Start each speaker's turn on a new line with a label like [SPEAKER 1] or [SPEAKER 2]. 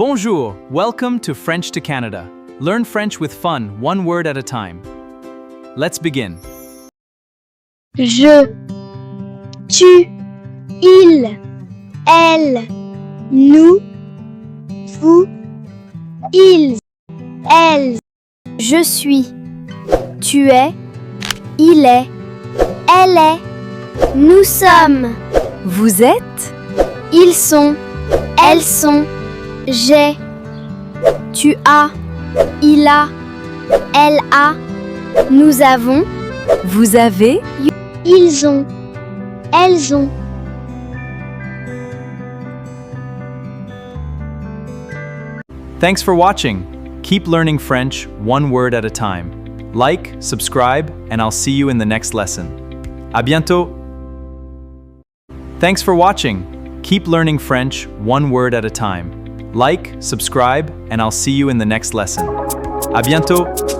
[SPEAKER 1] Bonjour, welcome to French to Canada. Learn French with fun, one word at a time. Let's begin.
[SPEAKER 2] Je, tu, il, elle, nous, vous, ils, elles.
[SPEAKER 3] Je suis, tu es, il est, elle est, nous sommes, vous êtes, ils sont, elles sont, j'ai, tu as, il a, elle a, nous avons, vous avez,
[SPEAKER 2] Ils ont, elles ont.
[SPEAKER 1] Thanks for watching. Keep learning French one word at a time. Like, subscribe, and I'll see you in the next lesson. À bientôt. Thanks for watching. Keep learning French one word at a time. Like, subscribe, and I'll see you in the next lesson. À bientôt.